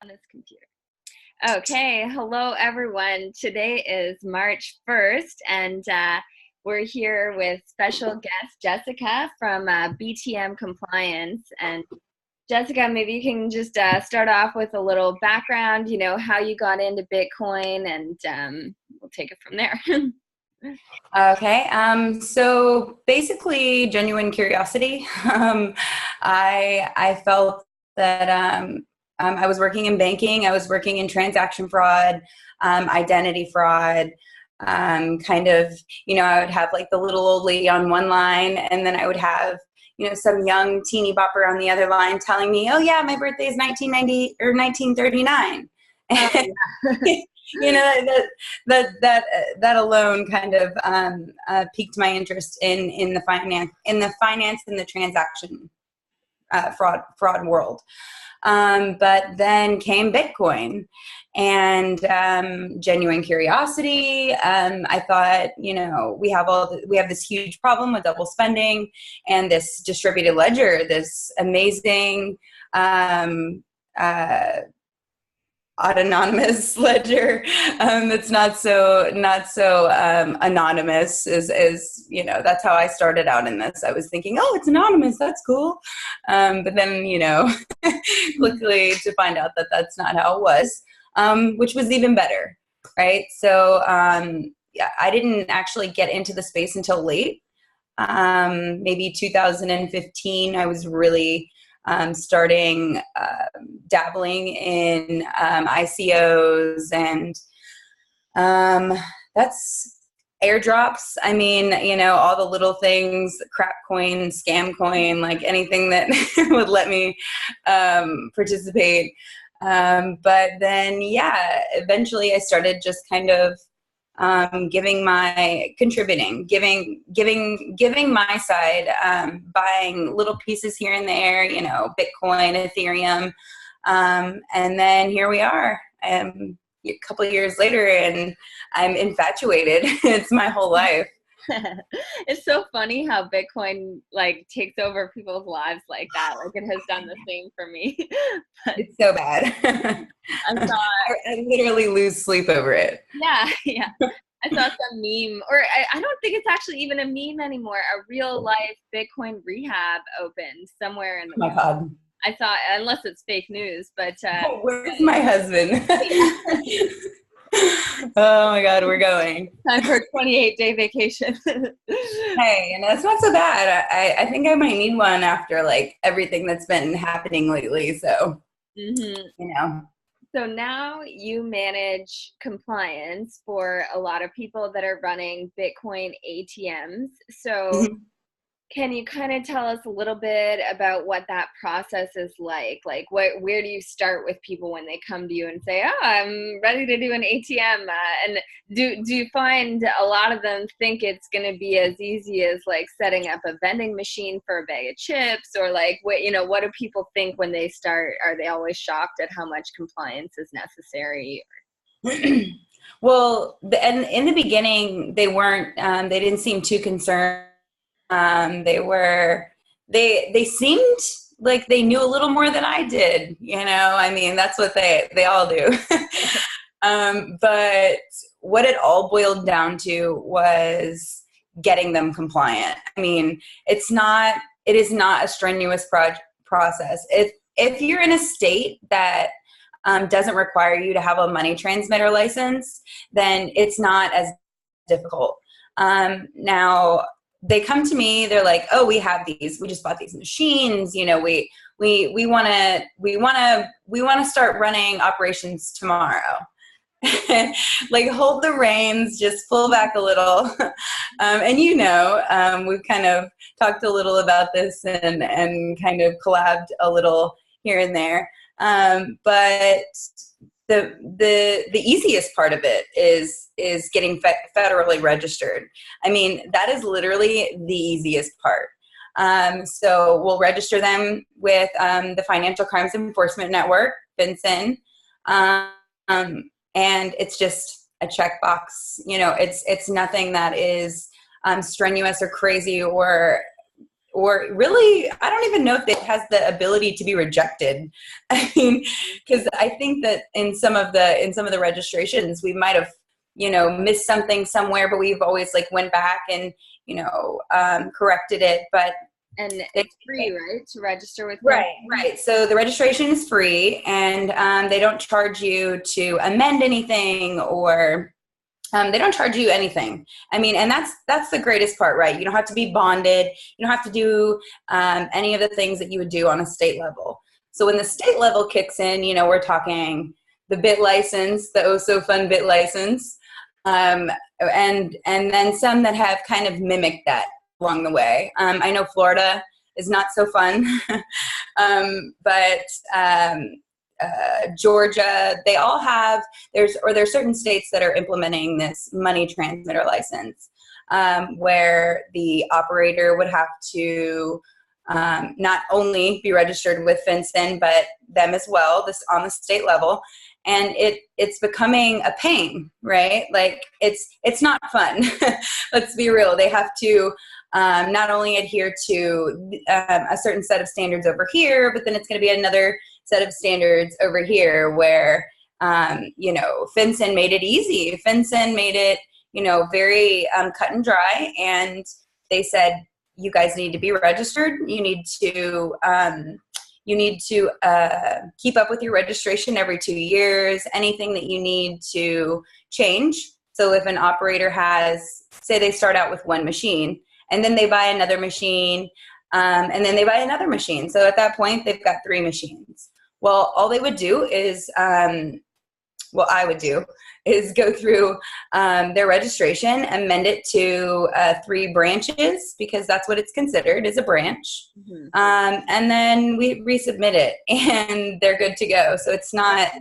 on this computer. Okay, hello everyone. Today is March 1st and we're here with special guest Jessica from BTM Compliance. And Jessica, maybe you can just start off with a little background, you know, how you got into Bitcoin, and we'll take it from there. Okay, so basically genuine curiosity. I felt that I was working in banking, I was working in transaction fraud, identity fraud, kind of, you know, I would have like the little old lady on one line, and then I would have, you know, some young teeny bopper on the other line telling me, oh yeah, my birthday is 1990 or 1939. You know, that alone kind of piqued my interest in the finance and the transaction fraud world. But then came Bitcoin and genuine curiosity. I thought, you know, we have this huge problem with double spending and this distributed ledger, this amazing autonomous ledger that's not so anonymous as you know. That's how I started out in this. I was thinking, oh, it's anonymous, that's cool, but then, you know, quickly to find out that that's not how it was, which was even better, right? So yeah, I didn't actually get into the space until late, maybe 2015. I was really starting dabbling in ICOs, and that's airdrops. I mean, you know, all the little things, crap coin, scam coin, like anything that would let me participate. But then, yeah, eventually I started just kind of giving my buying little pieces here and there, you know, Bitcoin, Ethereum, and then here we are, a couple of years later, and I'm infatuated. It's my whole life. It's so funny how Bitcoin like takes over people's lives like that. Like it has done the same for me. It's so bad. I literally lose sleep over it. Yeah. I saw some meme, or I don't think it's actually even a meme anymore. A real life Bitcoin rehab opened somewhere in the world. Oh my God. I saw, unless it's fake news, but where's my husband? Oh my God, we're going. Time for a 28-day vacation. Hey, and that's not so bad. I think I might need one after like everything that's been happening lately. So, you know. So now you manage compliance for a lot of people that are running Bitcoin ATMs. So can you kind of tell us a little bit about what that process is like? Like, where do you start with people when they come to you and say, oh, I'm ready to do an ATM? And do you find a lot of them think it's going to be as easy as like setting up a vending machine for a bag of chips? Or like, what do people think when they start? Are they always shocked at how much compliance is necessary? Well, and in the beginning, they didn't seem too concerned. They seemed like they knew a little more than I did, you know. I mean, that's what they all do. But what it all boiled down to was getting them compliant. I mean, it is not a strenuous process. If you're in a state that doesn't require you to have a money transmitter license, then it's not as difficult. Now, they come to me, they're like, oh, we have these, we just bought these machines, you know, we want to start running operations tomorrow. Like, hold the reins, just pull back a little. And you know, we've kind of talked a little about this and kind of collabed a little here and there. But the easiest part of it is getting federally registered. I mean, that is literally the easiest part. So we'll register them with the Financial Crimes Enforcement Network, FinCEN, and it's just a checkbox. You know, it's nothing that is strenuous or crazy or or really, I don't even know if it has the ability to be rejected. I mean, because I think that in some of the registrations, we might have, missed something somewhere, but we've always like went back and, corrected it. But and it's free, right, to register with? Right. So the registration is free, and they don't charge you to amend anything, or they don't charge you anything. I mean, and that's the greatest part, right? You don't have to be bonded. You don't have to do any of the things that you would do on a state level. So when the state level kicks in, we're talking the bit license, the oh so fun bit license, and then some that have kind of mimicked that along the way. I know Florida is not so fun, but Georgia, they all have, there's certain states that are implementing this money transmitter license, where the operator would have to not only be registered with FinCEN, but them as well, this on the state level. And it's becoming a pain, right? Like it's not fun. Let's be real. They have to not only adhere to a certain set of standards over here, but then it's going to be another set of standards over here where, FinCEN made it easy. FinCEN made it, very cut and dry. And they said, you guys need to be registered. You need to keep up with your registration every 2 years, anything that you need to change. So if an operator has, say they start out with one machine, and then they buy another machine, and then they buy another machine. So at that point, they've got 3 machines. Well, all they would do is, I would do is go through their registration, amend it to 3 branches, because that's what it's considered, is a branch. Mm-hmm. And then we resubmit it, and they're good to go. So it's not.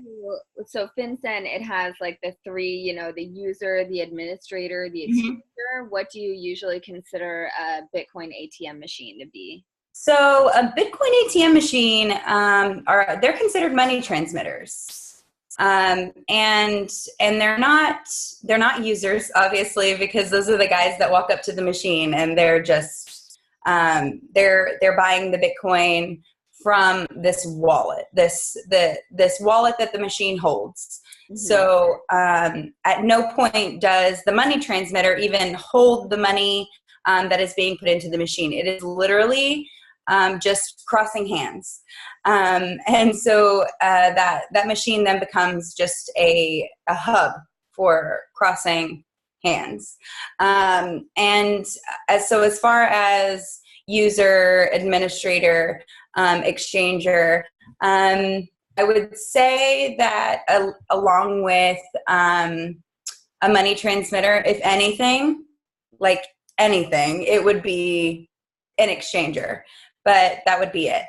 So FinCEN, it has like the 3, the user, the administrator, the exchanger. Mm-hmm. What do you usually consider a Bitcoin ATM machine to be? So a Bitcoin ATM machine, they're considered money transmitters. And they're not users, obviously, because those are the guys that walk up to the machine and they're just, they're buying the Bitcoin from this wallet, this wallet that the machine holds. Mm-hmm. So, at no point does the money transmitter even hold the money, that is being put into the machine. It is literally, just crossing hands. And so that machine then becomes just a hub for crossing hands. And as far as user, administrator, exchanger, I would say that along with a money transmitter, if anything, it would be an exchanger. But that would be it.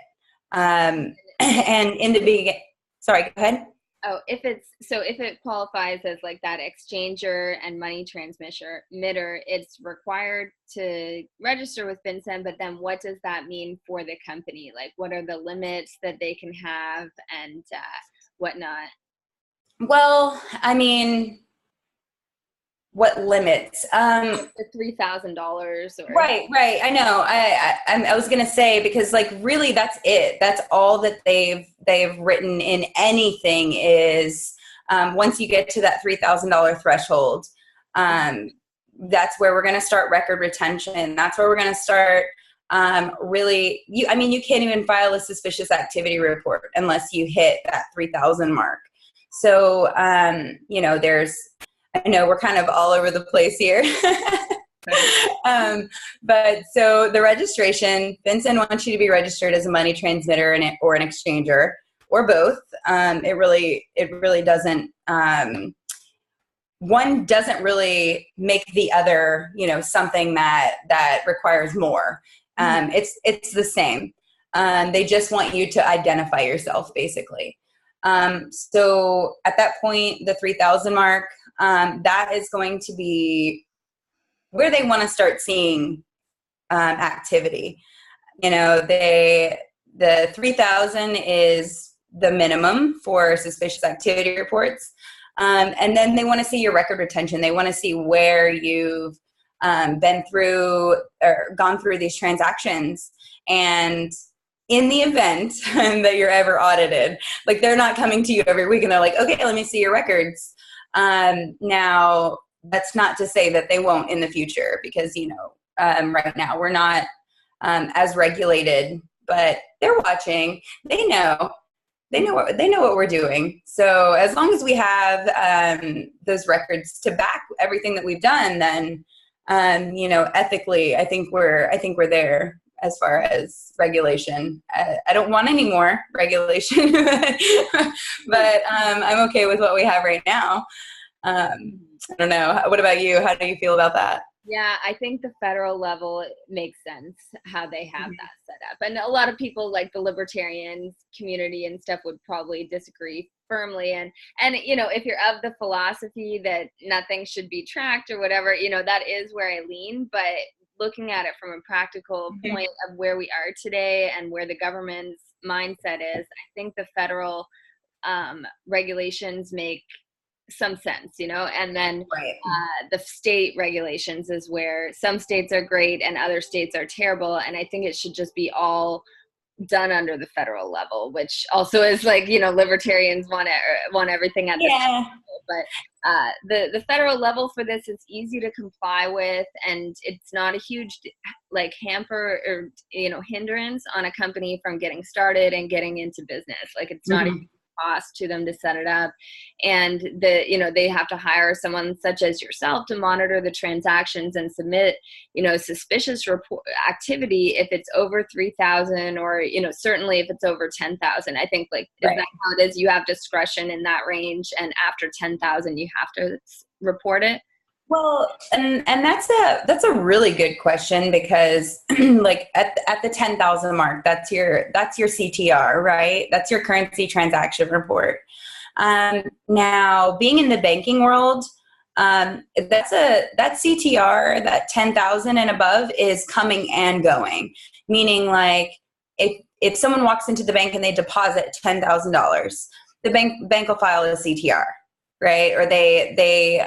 And in the beginning, sorry, go ahead. Oh, if it qualifies as like that exchanger and money transmitter, it's required to register with FinCEN, but then what does that mean for the company? Like, what are the limits that they can have and whatnot? Well, I mean, what limits? The $3,000. Right. I know. I was gonna say, because really that's it. That's all that they've written in anything is once you get to that $3,000 threshold, that's where we're gonna start record retention. That's where we're gonna start you can't even file a suspicious activity report unless you hit that 3,000 mark. So I know we're kind of all over the place here. But so the registration, FinCEN wants you to be registered as a money transmitter or an exchanger, or both. It really doesn't, one doesn't really make the other, something that requires more. It's the same. They just want you to identify yourself, basically. So at that point, the 3,000 mark, that is going to be where they want to start seeing activity. The 3,000 is the minimum for suspicious activity reports, and then they want to see your record retention. They want to see where you've been through or gone through these transactions. And in the event that you're ever audited, like they're not coming to you every week and they're like, okay, let me see your records. Now, that's not to say that they won't in the future, because, right now we're not as regulated, but they're watching. They know what we're doing. So as long as we have those records to back everything that we've done, then ethically, I think we're there as far as regulation. I don't want any more regulation, but I'm okay with what we have right now. I don't know. What about you? How do you feel about that? Yeah, I think the federal level, it makes sense how they have that set up. And a lot of people, like the libertarian community and stuff, would probably disagree firmly. And if you're of the philosophy that nothing should be tracked or whatever, that is where I lean. But looking at it from a practical point of where we are today and where the government's mindset is, I think the federal regulations make some sense, and then right. The state regulations is where some states are great and other states are terrible. And I think it should just be all done under the federal level, which also is like, libertarians want everything at the level. But the federal level for this is easy to comply with, and it's not a huge like hamper or hindrance on a company from getting started and getting into business. Like it's not a cost to them to set it up, and they have to hire someone such as yourself to monitor the transactions and submit suspicious report activity if it's over 3,000, or certainly if it's over 10,000. I think is that how it is? You have discretion in that range, and after 10,000 you have to report it. Well, and that's a really good question, because like at the 10,000 mark, that's your CTR, right? That's your currency transaction report. Now, being in the banking world, that CTR, that 10,000 and above, is coming and going. Meaning, like if someone walks into the bank and they deposit $10,000, the bank will file a CTR, right? Or they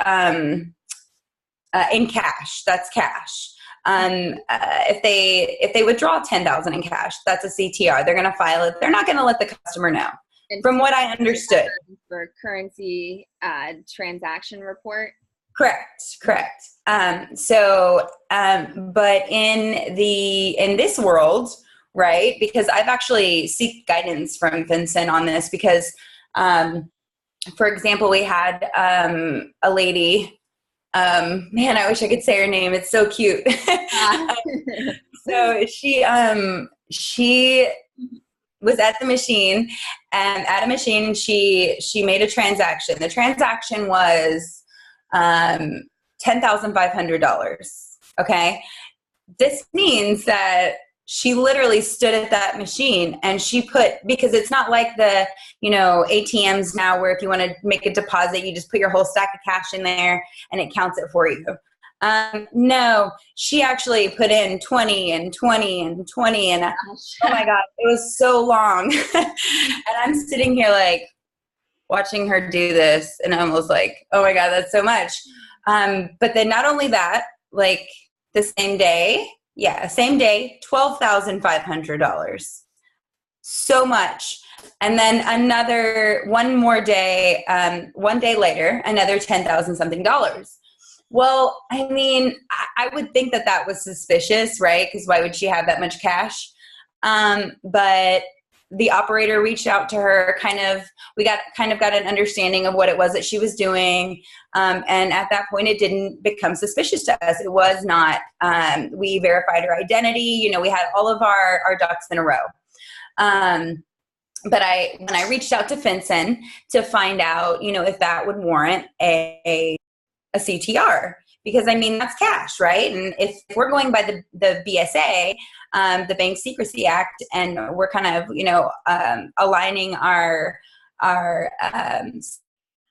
in cash, that's cash. If they withdraw 10,000 in cash, that's a CTR. They're going to file it. They're not going to let the customer know. And from what I understood, for currency transaction report. Correct. But in this world, right? Because I've actually seek guidance from FinCEN on this, because, for example, we had a lady. Man, I wish I could say her name. It's so cute. So she was at the machine, and at a machine, she made a transaction. The transaction was $10,500. Okay. This means that she literally stood at that machine and she put, because it's not like the, ATMs now where if you want to make a deposit, you just put your whole stack of cash in there and it counts it for you. No, she actually put in 20 and 20 and 20 and oh my God, it was so long. And I'm sitting here like watching her do this and I'm almost like, oh my God, that's so much. But then not only that, like the same day, $12,500. So much. And then one day later, another $10,000 something dollars. Well, I mean, I would think that was suspicious, right? Because why would she have that much cash? But the operator reached out to her, we got an understanding of what it was that she was doing. And at that point, it didn't become suspicious to us. It was not. We verified her identity. We had all of our ducks in a row. But when I reached out to FinCEN to find out, if that would warrant a CTR, because I mean, that's cash, right? And if we're going by the BSA, the Bank Secrecy Act, and we're kind of, aligning our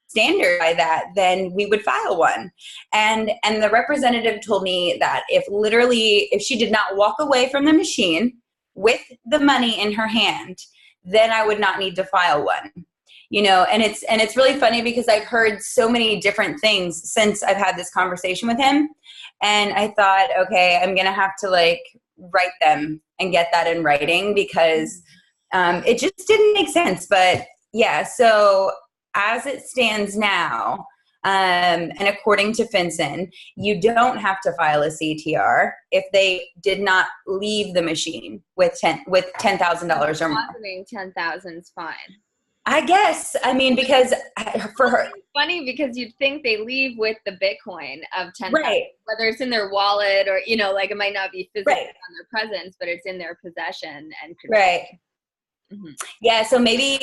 standard by that, then we would file one. And the representative told me that if she did not walk away from the machine with the money in her hand, then I would not need to file one. And it's really funny because I've heard so many different things since I've had this conversation with him. And I thought, okay, I'm going to have to like write them and get that in writing because it just didn't make sense. But yeah, so as it stands now, and according to FinCEN, you don't have to file a CTR if they did not leave the machine with $10,000 or more. Depositing $10,000 is fine. I guess. I mean, because for her, it's funny because you'd think they leave with the Bitcoin of 10,000, right, whether it's in their wallet or like it might not be physically right, on their presence, but it's in their possession and control. Right. Mm-hmm. Yeah. So maybe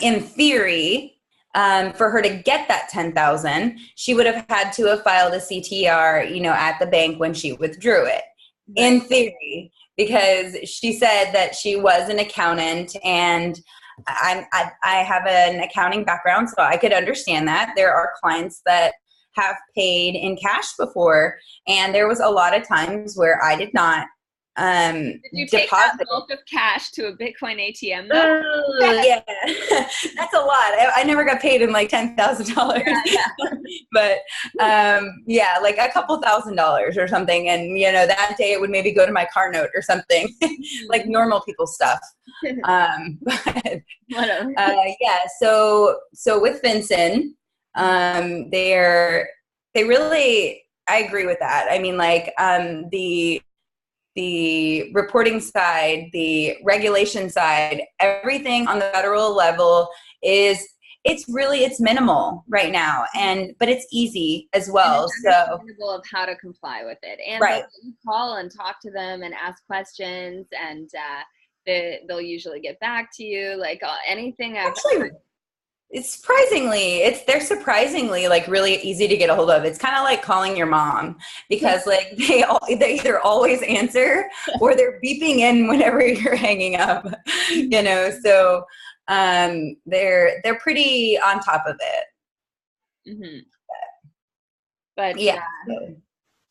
in theory, for her to get that 10,000, she would have had to have filed a CTR, at the bank when she withdrew it. Right. In theory, because she said that she was an accountant and I have an accounting background, so I could understand that. There are clients that have paid in cash before, and there was a lot of times where I did not Did you take that bulk of cash to a Bitcoin ATM though? Yeah, that's a lot. I never got paid in like $10,000, but like a couple $1,000s or something. And that day it would maybe go to my car note or something, like normal people stuff. But whatever. So with FinCEN, they really, I agree with that. I mean, like the reporting side, the regulation side, everything on the federal level it's minimal right now, but it's easy as well. So of how to comply with it, and right. You call and talk to them and ask questions, and they'll usually get back to you. Like anything I've actually. They're surprisingly like really easy to get a hold of. It's kind of like calling your mom because like they either always answer or they're beeping in whenever you're hanging up, so they're pretty on top of it. Mm-hmm. But yeah.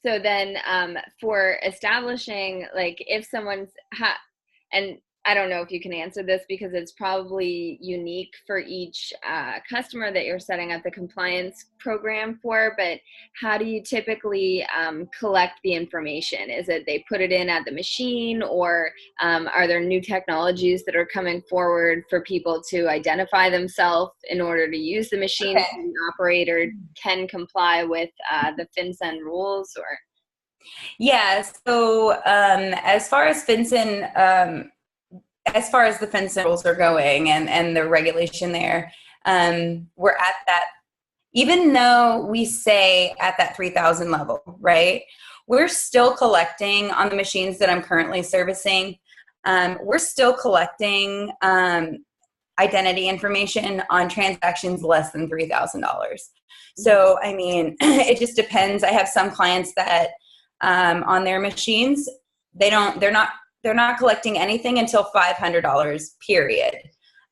So then for establishing, like if someone's and I don't know if you can answer this because it's probably unique for each customer that you're setting up the compliance program for, but how do you typically collect the information? Is it they put it in at the machine, or are there new technologies that are coming forward for people to identify themselves in order to use the machine so the operator can comply with the FinCEN rules? Or so as far as FinCEN, as far as the FinCEN rules are going and the regulation there, we're at that, even though we say at that 3,000 level, right? We're still collecting on the machines that I'm currently servicing. We're still collecting identity information on transactions less than $3,000. So, I mean, it just depends. I have some clients that on their machines, they're not collecting anything until $500, period.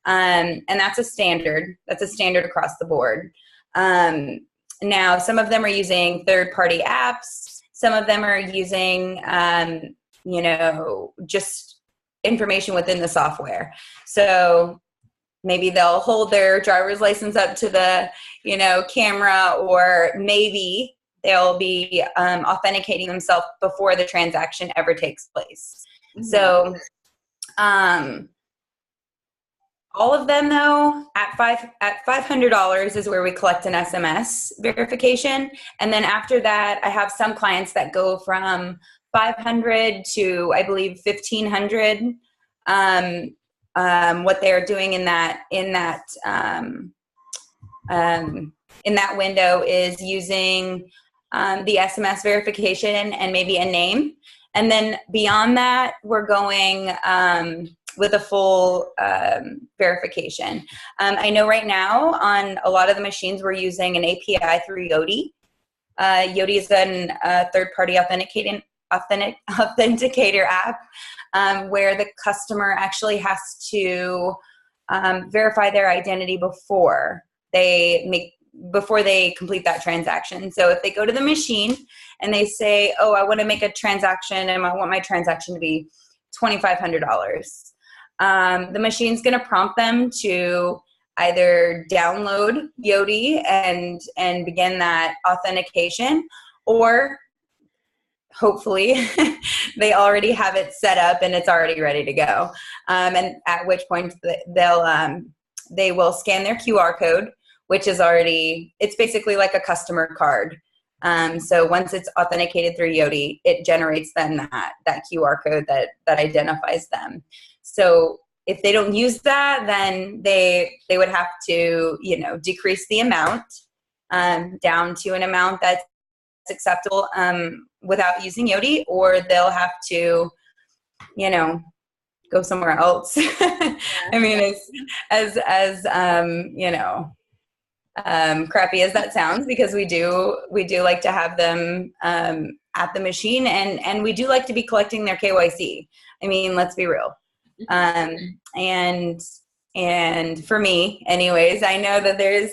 And that's a standard. That's a standard across the board. Now, some of them are using third-party apps. Some of them are using, just information within the software. So maybe they'll hold their driver's license up to the, camera, or maybe they'll be authenticating themselves before the transaction ever takes place. So, all of them though, at $500 is where we collect an SMS verification. And then after that, I have some clients that go from 500 to, I believe, 1,500. What they're doing in that window is using the SMS verification and maybe a name. And then beyond that, we're going with a full verification. I know right now on a lot of the machines we're using an API through Yoti. Yoti is a third-party authenticator app where the customer actually has to verify their identity before they complete that transaction. So if they go to the machine and they say, oh, I want to make a transaction and I want my transaction to be $2,500, the machine's going to prompt them to either download Yoti and begin that authentication, or hopefully they already have it set up and it's already ready to go. And at which point they will scan their QR code, which is already, it's basically like a customer card. So once it's authenticated through Yoti, it generates then that QR code that identifies them. So if they don't use that, then they would have to, decrease the amount down to an amount that's acceptable without using Yoti, or they'll have to, go somewhere else. I mean, it's as crappy as that sounds, because we do like to have them at the machine, and we do like to be collecting their KYC. I mean, let's be real. And for me, anyways, I know that there's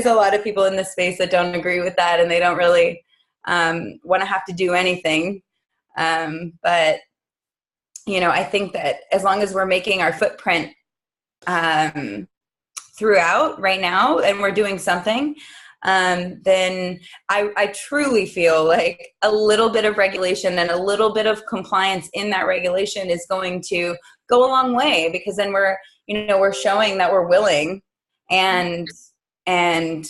a lot of people in this space that don't agree with that, and they don't really want to have to do anything. But I think that as long as we're making our footprint throughout right now, and we're doing something, then I truly feel like a little bit of regulation and a little bit of compliance in that regulation is going to go a long way, because then we're showing that we're willing, and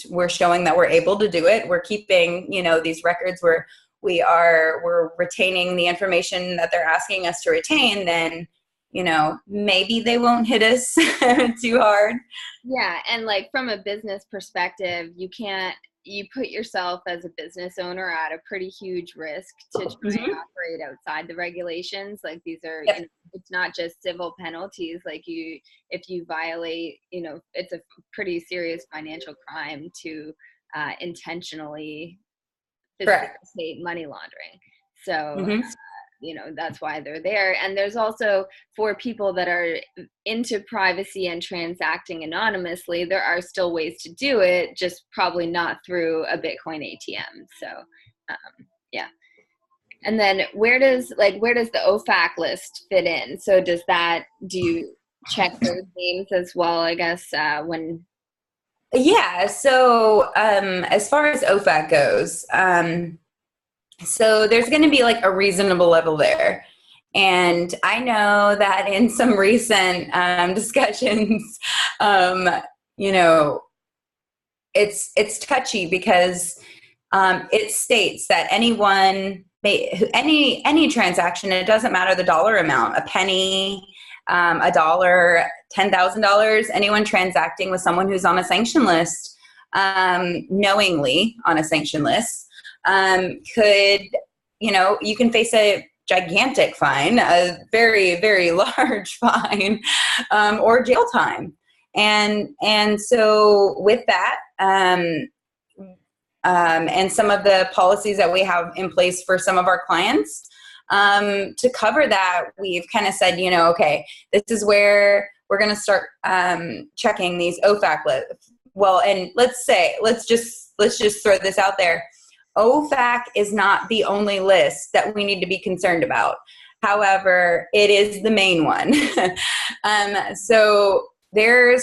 we're showing that we're able to do it. We're keeping, these records where we're retaining the information that they're asking us to retain. Then, maybe they won't hit us too hard. Yeah. And like from a business perspective, you put yourself as a business owner at a pretty huge risk to try and operate outside the regulations. Like these are, it's not just civil penalties. Like if you violate, it's a pretty serious financial crime to intentionally facilitate money laundering. So, that's why they're there. And there's also, for people that are into privacy and transacting anonymously, there are still ways to do it, just probably not through a Bitcoin ATM. So, yeah. And then where does the OFAC list fit in? So do you check those names as well, I guess, when? Yeah. So, as far as OFAC goes, so there's going to be like a reasonable level there. And I know that in some recent discussions, it's touchy, because it states that any transaction, it doesn't matter the dollar amount, a penny, $1, $10,000, anyone transacting with someone who's on a sanction list, knowingly on a sanction list, could, you can face a gigantic fine, a very, very large fine, or jail time. And so with that, and some of the policies that we have in place for some of our clients, to cover that, we've kind of said, okay, this is where we're going to start checking these OFAC lists. Well, and let's just throw this out there. OFAC is not the only list that we need to be concerned about. However, it is the main one. So there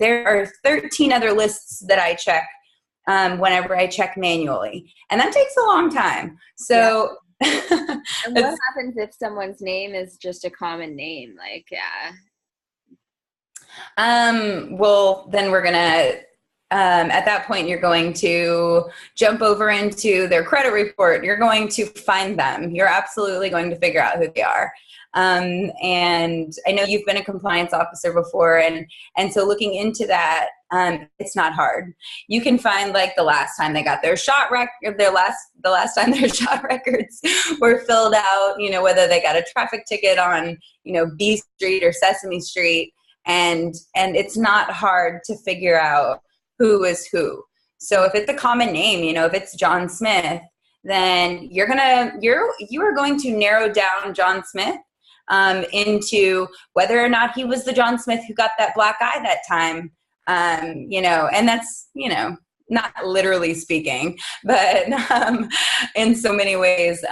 are 13 other lists that I check whenever I check manually, and that takes a long time. So, and what happens if someone's name is just a common name? Well, then we're gonna. At that point, you're going to jump over into their credit report. You're going to find them. You're absolutely going to figure out who they are. And I know you've been a compliance officer before, and so looking into that, it's not hard. You can find like the last time they got their shot record, the last time their shot records were filled out. Whether they got a traffic ticket on B Street or Sesame Street, and it's not hard to figure out who is who. So if it's a common name, if it's John Smith, then you are going to narrow down John Smith into whether or not he was the John Smith who got that black eye that time, and that's, not literally speaking, but in so many ways,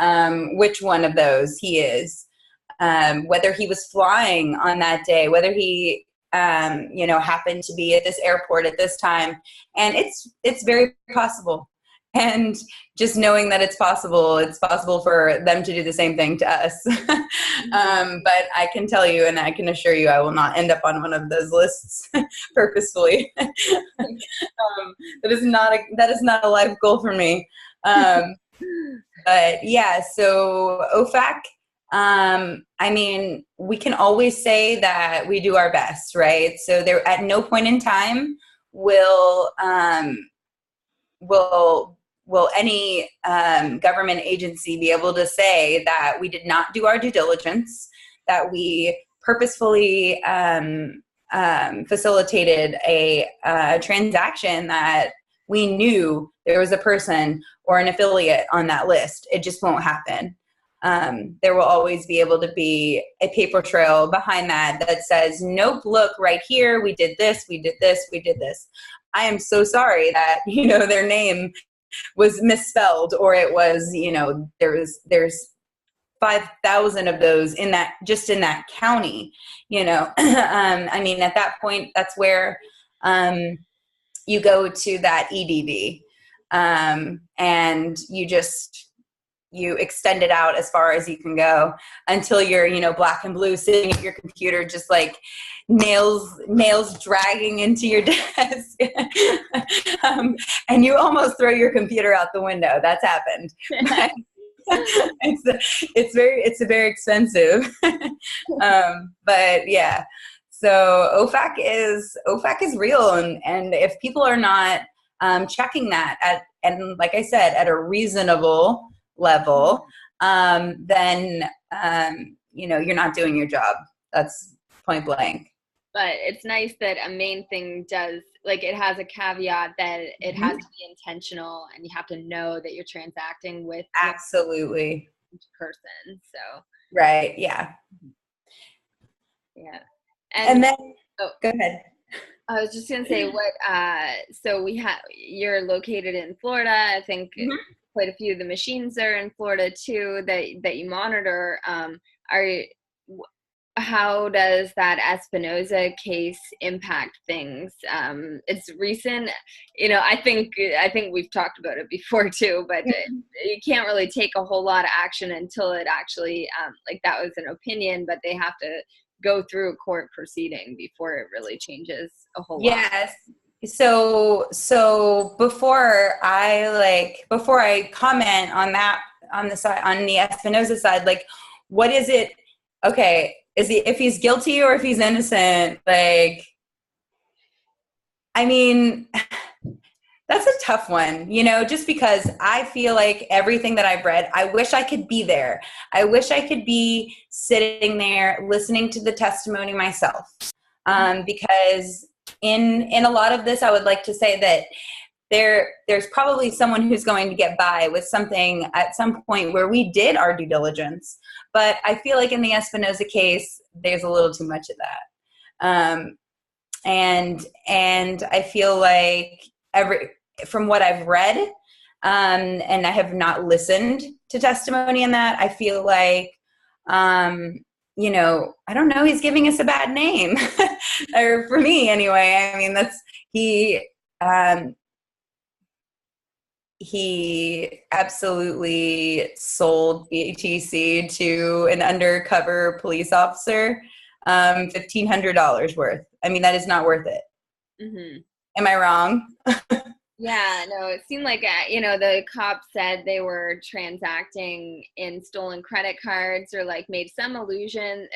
which one of those he is, whether he was flying on that day, whether he happened to be at this airport at this time. And it's very possible. And just knowing that it's possible for them to do the same thing to us. But I can tell you, and I can assure you, I will not end up on one of those lists purposefully. That is not a life goal for me. But yeah, so OFAC, I mean, we can always say that we do our best, right? So there, at no point in time will any government agency be able to say that we did not do our due diligence, that we purposefully facilitated a transaction that we knew there was a person or an affiliate on that list. It just won't happen. There will always be able to be a paper trail behind that says, nope, look right here, we did this, we did this, we did this. I am so sorry that, their name was misspelled, or it was, there's 5,000 of those in that county, I mean, at that point, that's where you go to that EDD, and you extend it out as far as you can go until you're, black and blue, sitting at your computer, just like nails dragging into your desk. And you almost throw your computer out the window. That's happened. It's very expensive. But yeah, so OFAC is real. And if people are not checking that and like I said, at a reasonable level, then you're not doing your job. That's point blank. But it's nice that a main thing does, like, it has a caveat that it has to be intentional, and you have to know that you're transacting with absolutely each person. So right, yeah. And then go ahead. I was just gonna say, so you're located in Florida. I think quite a few of the machines are in Florida too that you monitor. How does that Espinoza case impact things? It's recent, I think we've talked about it before too, but you can't really take a whole lot of action until it actually, that was an opinion, but they have to go through a court proceeding before it really changes a whole lot. Yes. So before I comment on that, on the Espinoza side, like, what is it? Okay. If he's guilty or if he's innocent, I mean, that's a tough one, just because I feel like everything that I've read, I wish I could be there. I wish I could be sitting there listening to the testimony myself. Because in a lot of this, I would like to say that there's probably someone who's going to get by with something at some point where we did our due diligence. But I feel like in the Espinoza case, there's a little too much of that. And I feel like from what I've read, and I have not listened to testimony in that, I feel like, I don't know, he's giving us a bad name, or for me anyway. I mean, he absolutely sold BTC to an undercover police officer, $1,500 worth. I mean, that is not worth it. Mm-hmm. Am I wrong? Yeah, no, it seemed like, the cops said they were transacting in stolen credit cards, or made some allusion,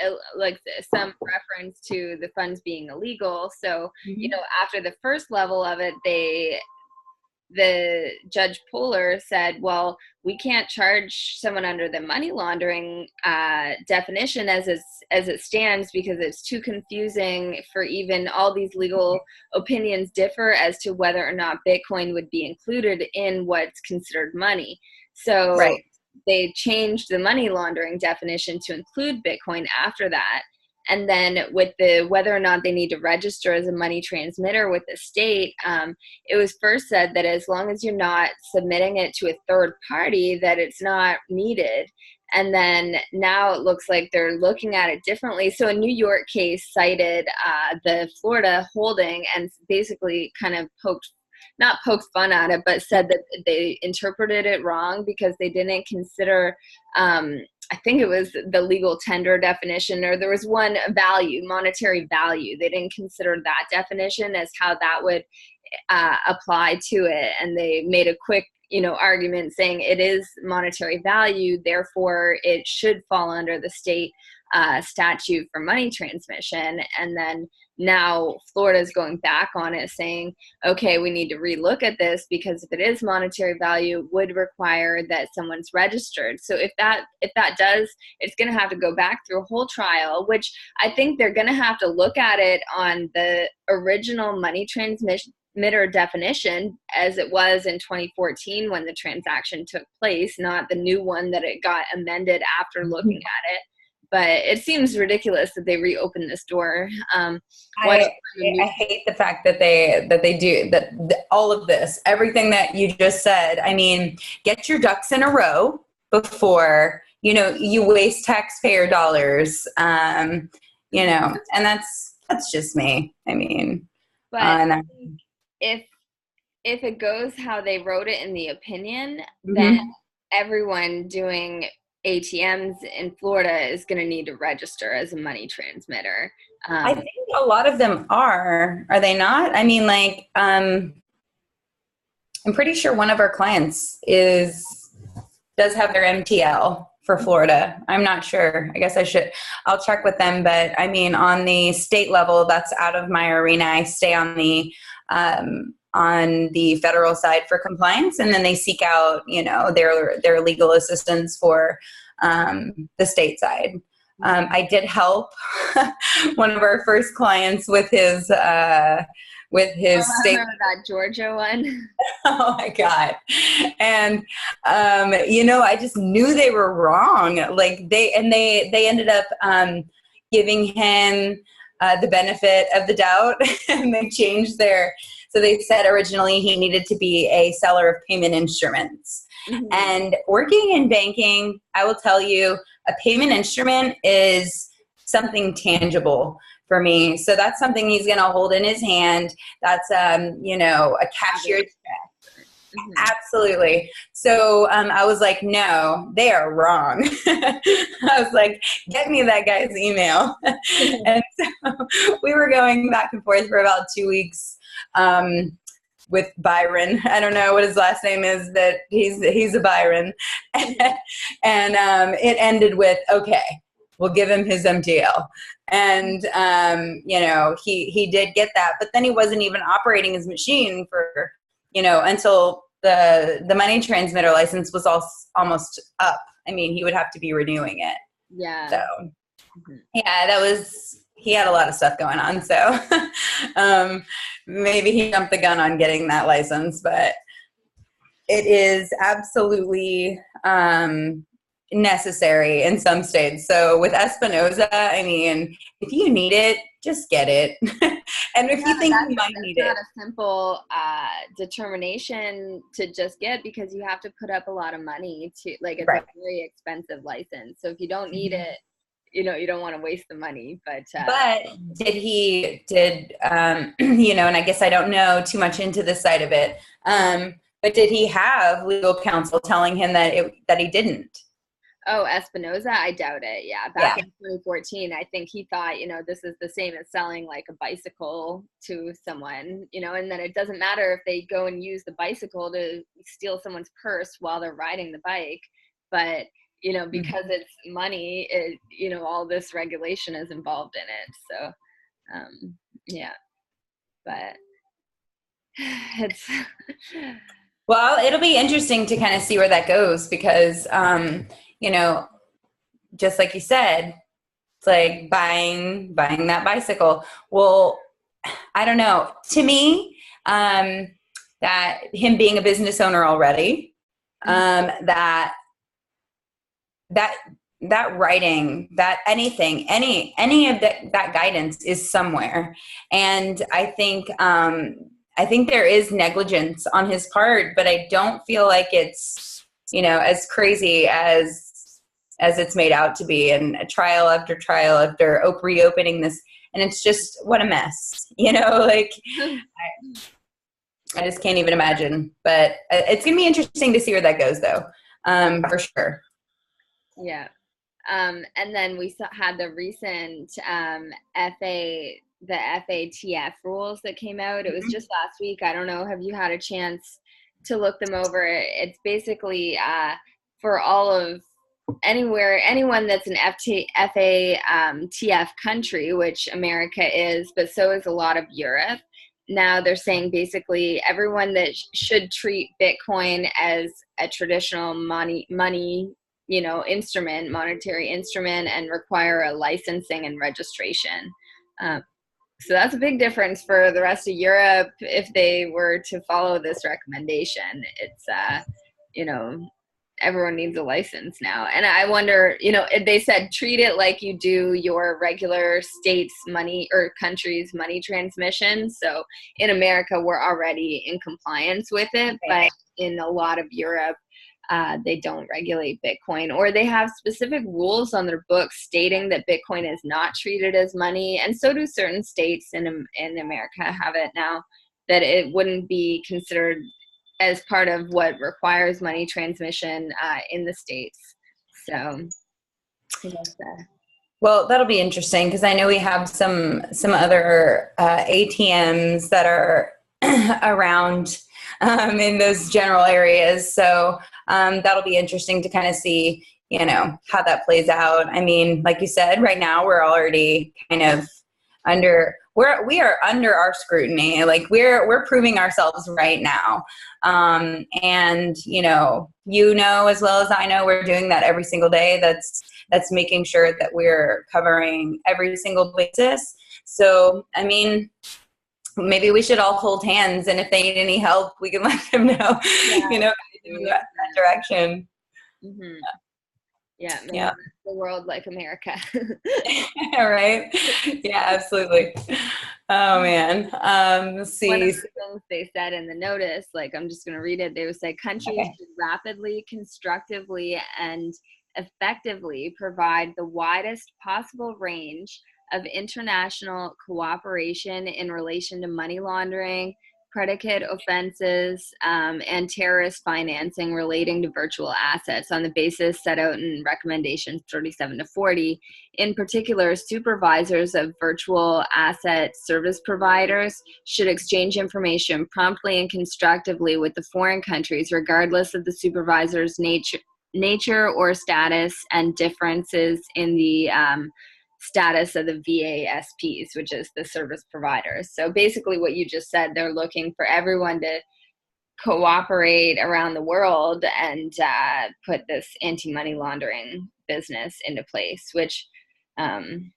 some reference to the funds being illegal. So, after the first level of it, the Judge Poehler said, well, we can't charge someone under the money laundering definition as it stands, because it's too confusing for even all these legal opinions differ as to whether or not Bitcoin would be included in what's considered money. So right. They changed the money laundering definition to include Bitcoin after that. And then with whether or not they need to register as a money transmitter with the state, it was first said that as long as you're not submitting it to a third party, that it's not needed. And then now it looks like they're looking at it differently. So a New York case cited the Florida holding and basically kind of not poked fun at it, but said that they interpreted it wrong because they didn't consider, I think it was the legal tender definition, or there was one value, monetary value. They didn't consider that definition as how that would apply to it. And they made a quick argument saying it is monetary value, therefore it should fall under the state statute for money transmission. And then now Florida's going back on it saying, okay, we need to relook at this because if it is monetary value, would require that someone's registered. So if that does, it's going to have to go back through a whole trial, which I think they're going to have to look at it on the original money transmission definition as it was in 2014 when the transaction took place, not the new one that it got amended after looking at it. But it seems ridiculous that they reopened this door. I hate the fact that they do that. All of this, everything that you just said. I mean, get your ducks in a row before you waste taxpayer dollars. And that's just me. I mean, but if it goes how they wrote it in the opinion, mm-hmm. then everyone doing ATMs in Florida is going to need to register as a money transmitter. I think a lot of them are they not? I mean, like, I'm pretty sure one of our clients does have their MTL for Florida. I'm not sure. I guess I'll check with them. But I mean, on the state level, that's out of my arena. I stay on the federal side for compliance, and then they seek out, their legal assistance for the state side. I did help one of our first clients with his state. That Georgia one. Oh my God. And, I just knew they were wrong. Like they ended up giving him the benefit of the doubt, and they changed so they said originally he needed to be a seller of payment instruments. Mm-hmm. And working in banking, I will tell you, a payment instrument is something tangible for me. So that's something he's going to hold in his hand. That's, a cashier's check. Mm-hmm. Absolutely. So I was like, no, they are wrong. I was like, get me that guy's email. And so we were going back and forth for about 2 weeks with Byron. I don't know what his last name is, but he's a Byron. And it ended with, okay, we'll give him his MTL. And, he did get that, but then he wasn't even operating his machine for, until the money transmitter license was almost up. I mean, he would have to be renewing it. Yeah. So, yeah, he had a lot of stuff going on. So maybe he jumped the gun on getting that license, but it is absolutely necessary in some states. So with Espinoza, I mean, if you need it, just get it. And if you think you might need it. It's not a simple determination to just get, because you have to put up a lot of money to, like, it's right. A very expensive license. So if you don't need it, you don't want to waste the money. But and I guess I don't know too much into this side of it. But did he have legal counsel telling him that he didn't? Oh, Espinoza? I doubt it. Yeah. Back in 2014, I think he thought, this is the same as selling like a bicycle to someone, and then it doesn't matter if they go and use the bicycle to steal someone's purse while they're riding the bike. But, because it's money, all this regulation is involved in it. So, yeah. But it's... Well, it'll be interesting to kind of see where that goes because, just like you said, it's like buying that bicycle. Well, I don't know. To me, that him being a business owner already, that writing, that anything, any of that guidance is somewhere. And I think there is negligence on his part, but I don't feel like it's, as crazy as as it's made out to be, and trial after reopening this, and it's just, what a mess, like I just can't even imagine. But it's gonna be interesting to see where that goes, though, for sure. Yeah. And then we had the recent the FATF rules that came out. It was just last week. I don't know. Have you had a chance to look them over? It's basically for all of anyone that's an FATF country, which America is, but so is a lot of Europe. Now they're saying basically everyone that should treat Bitcoin as a traditional money monetary instrument, and require a licensing and registration. So that's a big difference for the rest of Europe if they were to follow this recommendation. It's, everyone needs a license now. And I wonder, they said treat it like you do your regular state's money or country's money transmission. So in America, we're already in compliance with it, but in a lot of Europe, they don't regulate Bitcoin, or they have specific rules on their books stating that Bitcoin is not treated as money. And so do certain states in America have it now, that it wouldn't be considered as part of what requires money transmission in the States. So well, that'll be interesting, because I know we have some other ATMs that are around in those general areas. So that'll be interesting to kind of see, how that plays out. I mean, like you said, right now we're already kind of we are under our scrutiny. Like we're proving ourselves right now. And as well as I know, we're doing that every single day. That's making sure that we're covering every single basis. So, I mean, maybe we should all hold hands, and if they need any help, we can let them know, in that direction. Mm-hmm. Yeah. The world like America. Right? Yeah, absolutely. Oh man. Let's see. One of the things they said in the notice, like I'm just going to read it. They would say countries should rapidly, constructively, and effectively provide the widest possible range of international cooperation in relation to money laundering, predicate offenses, and terrorist financing relating to virtual assets on the basis set out in recommendations 37 to 40. In particular, supervisors of virtual asset service providers should exchange information promptly and constructively with the foreign countries, regardless of the supervisor's nature or status, and differences in the status of the VASPs, which is the service providers. So basically what you just said, they're looking for everyone to cooperate around the world and put this anti-money laundering business into place, which it's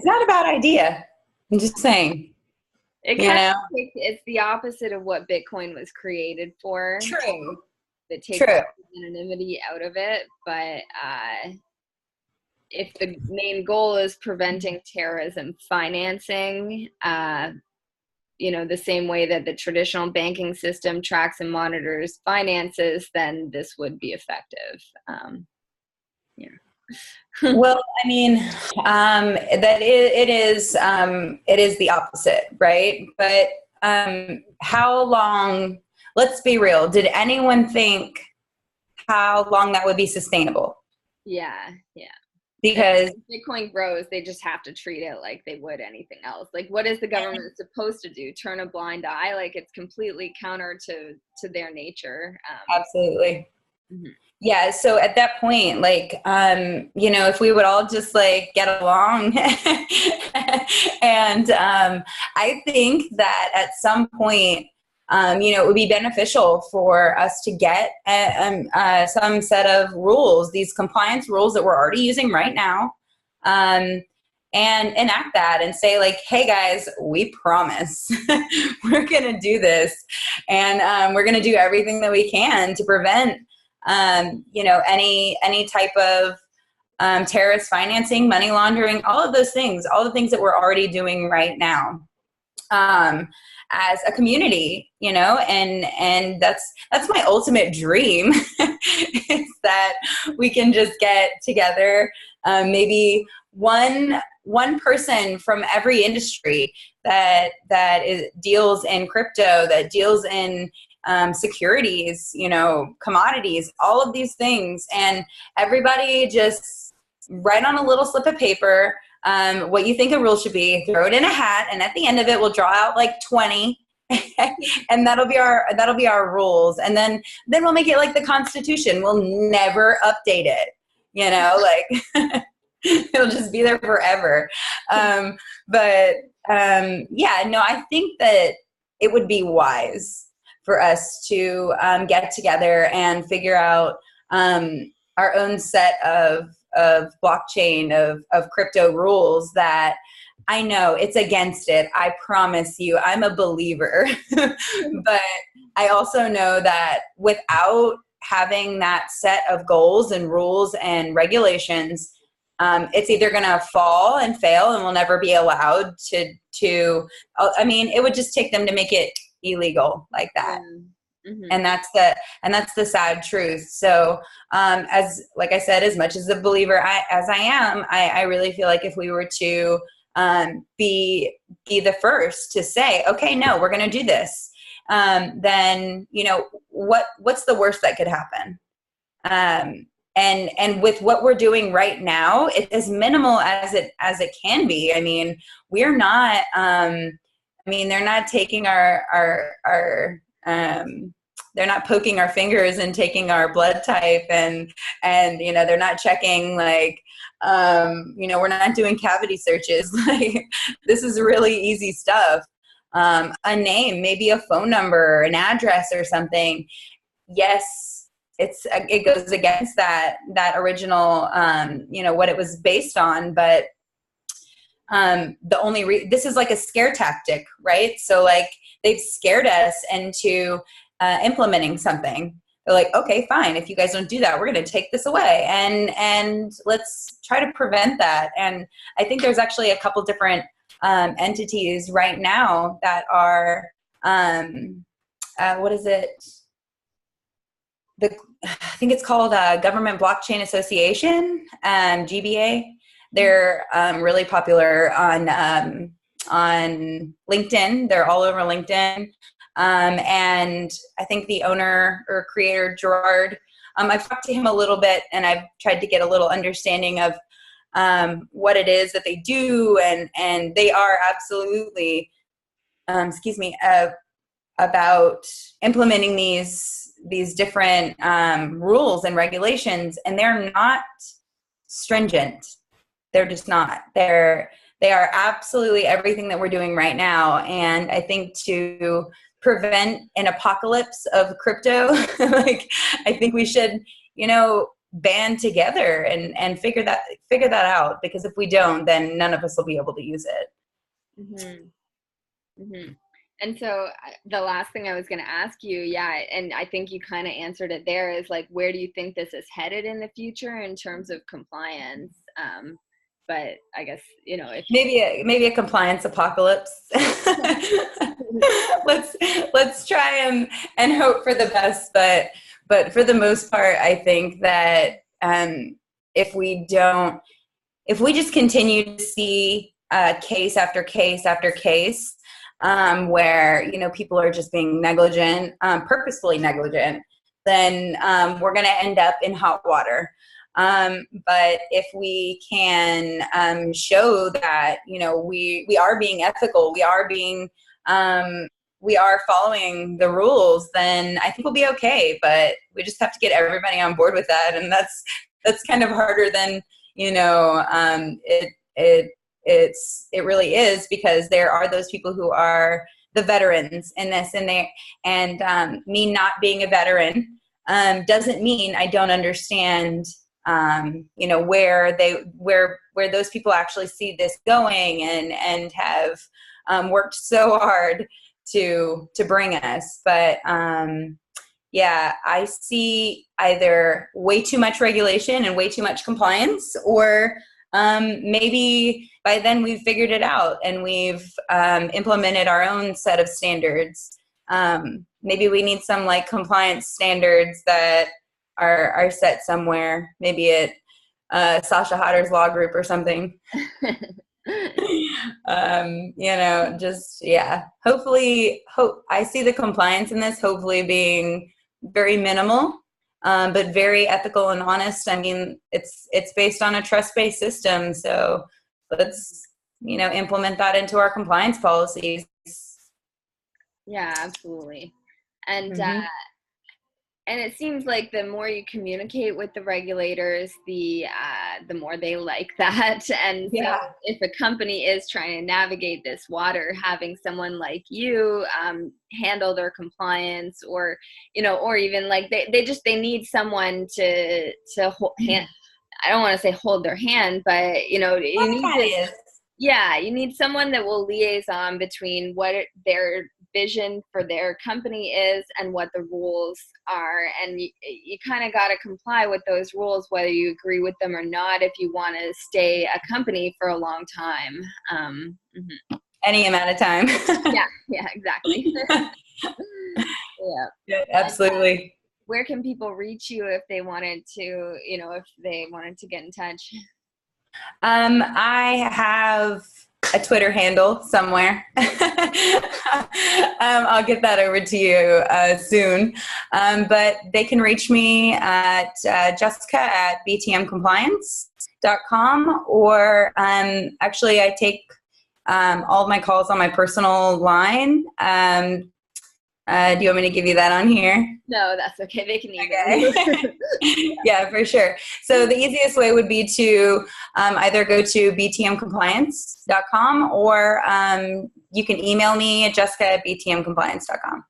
not a bad idea. I'm just saying. It's the opposite of what Bitcoin was created for. True. It takes anonymity out of it, but if the main goal is preventing terrorism financing, the same way that the traditional banking system tracks and monitors finances, then this would be effective. Well, I mean, it is the opposite, right? But how long? Let's be real. Did anyone think how long that would be sustainable? Yeah. Because Bitcoin grows, they just have to treat it like they would anything else. Like, what is the government supposed to do? Turn a blind eye? Like, it's completely counter to their nature. Absolutely. Mm-hmm. Yeah. So at that point, like, if we would all just like get along, and I think that at some point, it would be beneficial for us to get some set of rules, these compliance rules that we're already using right now, and enact that and say like, hey guys, we promise we're going to do this, and we're going to do everything that we can to prevent, any type of terrorist financing, money laundering, all of those things, all the things that we're already doing right now. as a community, and that's my ultimate dream is that we can just get together, maybe one person from every industry that deals in crypto, that deals in securities, commodities, all of these things, and everybody just write on a little slip of paper what you think a rule should be, throw it in a hat, and at the end of it, we'll draw out like 20, and that'll be our rules, and then we'll make it like the Constitution. We'll never update it, like it'll just be there forever. I think that it would be wise for us to get together and figure out our own set of blockchain, of crypto rules that I know it's against it. I promise you, I'm a believer. But I also know that without having that set of goals and rules and regulations, it's either going to fall and fail and we'll never be allowed to, it would just take them to make it illegal like that. Mm-hmm. And that's the sad truth. So, like I said, as much as a believer as I am, I really feel like if we were to, be the first to say, okay, no, we're going to do this. Then, what's the worst that could happen? And with what we're doing right now, it's as minimal as it can be. I mean, we're not, they're not taking they're not poking our fingers and taking our blood type and they're not checking like, we're not doing cavity searches. Like, this is really easy stuff. A name, maybe a phone number, an address or something. Yes, it goes against that original, what it was based on. But this is like a scare tactic, right? So like they've scared us into implementing something. They're like, okay, fine. If you guys don't do that, we're going to take this away, and let's try to prevent that. And I think there's actually a couple different entities right now that are, what is it? I think it's called Government Blockchain Association, GBA. They're really popular on LinkedIn. They're all over LinkedIn. And I think the owner or creator, Gerard, I've talked to him a little bit, and I've tried to get a little understanding of what it is that they do. And they are absolutely, about implementing these different rules and regulations, and they're not stringent. They're just not. They are absolutely everything that we're doing right now. And I think to prevent an apocalypse of crypto, like, I think we should, band together and figure that out, because if we don't, then none of us will be able to use it. Mm-hmm. Mm-hmm. And so the last thing I was going to ask you, and I think you kind of answered it there, is like, where do you think this is headed in the future in terms of compliance? But I guess, if maybe a compliance apocalypse. let's try and hope for the best. But for the most part, I think that if we just continue to see case after case after case, where people are just being negligent, purposefully negligent, then we're going to end up in hot water. But if we can show that we are being ethical, we are following the rules, then I think we'll be okay. But we just have to get everybody on board with that, and that's kind of harder than it really is, because there are those people who are the veterans in this, and me not being a veteran doesn't mean I don't understand where those people actually see this going and have worked so hard to bring us. But I see either way too much regulation and way too much compliance, or maybe by then we've figured it out and we've implemented our own set of standards. Maybe we need some like compliance standards that are set somewhere, maybe at Sasha Hodder's law group or something. Hopefully I see the compliance in this hopefully being very minimal, but very ethical and honest. I mean, it's based on a trust-based system, so let's implement that into our compliance policies. Yeah, absolutely. And Mm-hmm. And it seems like the more you communicate with the regulators, the more they like that. And so if a company is trying to navigate this water, having someone like you handle their compliance, or even like they need someone to hold hand. I don't want to say hold their hand, but you need someone that will liaison between what their vision for their company is and what the rules are, and you kind of got to comply with those rules whether you agree with them or not if you want to stay a company for a long time. Any amount of time. yeah, exactly. Yeah, absolutely. And, where can people reach you if they wanted to get in touch? I have a Twitter handle somewhere. I'll get that over to you soon. But they can reach me at Jessica at btmcompliance.com, or actually I take all of my calls on my personal line. Do you want me to give you that on here? No, that's okay. They can email you. Yeah, for sure. So the easiest way would be to either go to btmcompliance.com, or you can email me at jessica@btmcompliance.com.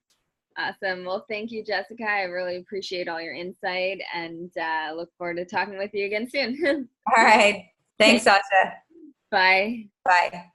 Awesome. Well, thank you, Jessica. I really appreciate all your insight, and look forward to talking with you again soon. All right. Thanks, Sasha. Bye. Bye.